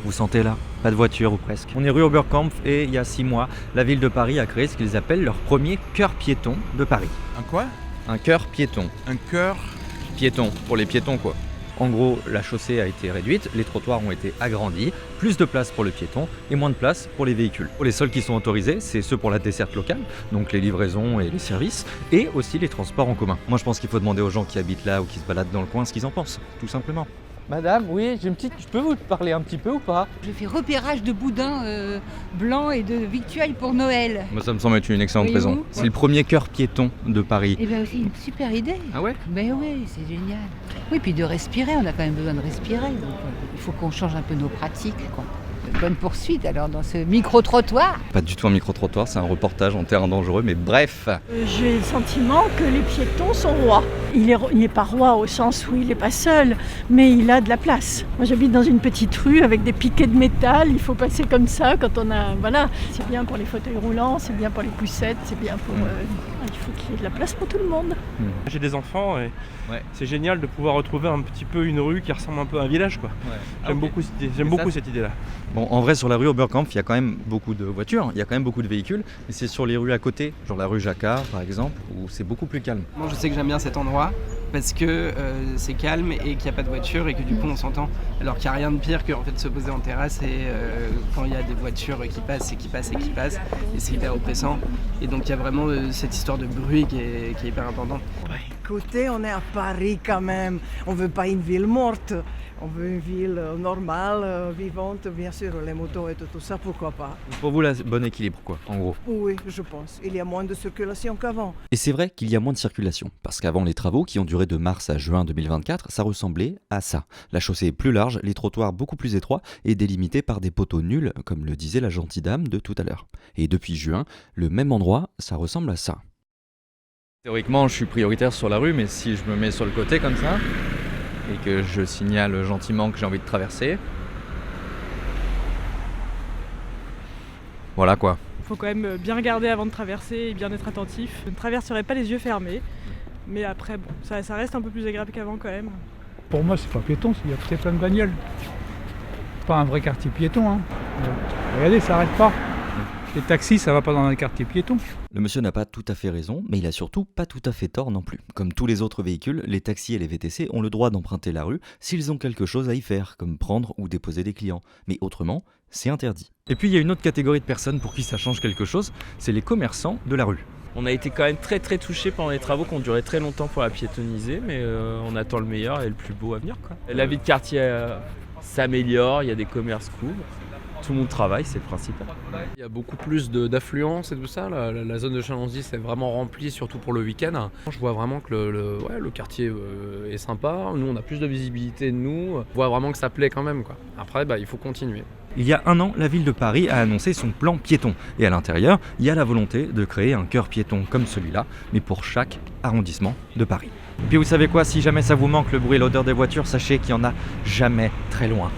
Vous sentez là? Pas de voiture ou presque. On est rue Oberkampf et il y a 6 mois, la ville de Paris a créé ce qu'ils appellent leur premier cœur piéton de Paris. Un quoi? Un cœur piéton. Un cœur? Piéton, pour les piétons quoi. En gros, la chaussée a été réduite, les trottoirs ont été agrandis, plus de place pour le piéton et moins de place pour les véhicules. Les seuls qui sont autorisés, c'est ceux pour la desserte locale, donc les livraisons et les services, et aussi les transports en commun. Moi je pense qu'il faut demander aux gens qui habitent là ou qui se baladent dans le coin ce qu'ils en pensent, tout simplement. Madame, oui, j'ai une petite... Je peux vous parler un petit peu ou pas? Je fais repérage de boudins blancs et de victuailles pour Noël. Moi ça me semble être une excellente Voyez-vous raison. C'est le premier cœur piéton de Paris. Eh bien aussi une super idée. Ah ouais? Ben oui, c'est génial. Oui, puis de respirer, on a quand même besoin de respirer. Donc, il faut qu'on change un peu nos pratiques, quoi. Bonne poursuite alors dans ce micro-trottoir. Pas du tout un micro-trottoir, c'est un reportage en terrain dangereux, mais bref. J'ai le sentiment que les piétons sont rois. Il n'est pas roi au sens où il n'est pas seul, mais il a de la place. Moi j'habite dans une petite rue avec des piquets de métal, il faut passer comme ça quand on a... Voilà, c'est bien pour les fauteuils roulants, c'est bien pour les poussettes, c'est bien pour... il faut qu'il y ait de la place pour tout le monde. J'ai des enfants et Ouais. c'est génial de pouvoir retrouver un petit peu une rue qui ressemble un peu à un village, quoi. J'aime beaucoup cette idée. J'aime beaucoup cette idée-là. Bon, en vrai, sur la rue Oberkampf, il y a quand même beaucoup de voitures, il y a quand même beaucoup de véhicules, mais c'est sur les rues à côté, genre la rue Jacquard par exemple, où c'est beaucoup plus calme. Moi je sais que j'aime bien cet endroit parce que c'est calme et qu'il n'y a pas de voiture et que du coup on s'entend. Alors qu'il n'y a rien de pire que en fait, se poser en terrasse et quand il y a des voitures qui passent et qui passent et qui passent et c'est hyper oppressant. Et donc il y a vraiment cette histoire de bruit qui est hyper importante. Écoutez, on est à Paris quand même. On veut pas une ville morte. On veut une ville normale, vivante, bien sûr, les motos et tout ça, pourquoi pas. Pour vous, là, bon équilibre quoi, en gros. Oui, je pense. Il y a moins de circulation qu'avant. Et c'est vrai qu'il y a moins de circulation, parce qu'avant les travaux, qui ont duré de mars à juin 2024, ça ressemblait à ça. La chaussée est plus large, les trottoirs beaucoup plus étroits et délimités par des poteaux nuls, comme le disait la gentille dame de tout à l'heure. Et depuis juin, le même endroit, ça ressemble à ça. Théoriquement, je suis prioritaire sur la rue, mais si je me mets sur le côté comme ça, et que je signale gentiment que j'ai envie de traverser, voilà quoi. Il faut quand même bien regarder avant de traverser et bien être attentif. Je ne traverserai pas les yeux fermés, mais après, bon, ça reste un peu plus agréable qu'avant quand même. Pour moi, c'est pas piéton, il y a peut-être plein de bagnoles. Pas un vrai quartier piéton, hein. Regardez, ça n'arrête pas. Les taxis, ça va pas dans un quartier piéton. Le monsieur n'a pas tout à fait raison, mais il a surtout pas tout à fait tort non plus. Comme tous les autres véhicules, les taxis et les VTC ont le droit d'emprunter la rue s'ils ont quelque chose à y faire, comme prendre ou déposer des clients. Mais autrement, c'est interdit. Et puis il y a une autre catégorie de personnes pour qui ça change quelque chose, c'est les commerçants de la rue. On a été quand même très touchés pendant les travaux qui ont duré très longtemps pour la piétonniser, mais on attend le meilleur et le plus beau à venir, quoi. La vie de quartier s'améliore, il y a des commerces qui ouvrent. Tout le monde travaille, c'est le principal. Il y a beaucoup plus d'affluence et tout ça. La zone de Chalonzy c'est vraiment remplie, surtout pour le week-end. Je vois vraiment que le quartier est sympa. Nous, on a plus de visibilité de nous. On voit vraiment que ça plaît quand même, quoi. Après, il faut continuer. Il y a un an, la ville de Paris a annoncé son plan piéton. Et à l'intérieur, il y a la volonté de créer un cœur piéton comme celui-là, mais pour chaque arrondissement de Paris. Et puis vous savez quoi, si jamais ça vous manque le bruit et l'odeur des voitures, sachez qu'il n'y en a jamais très loin.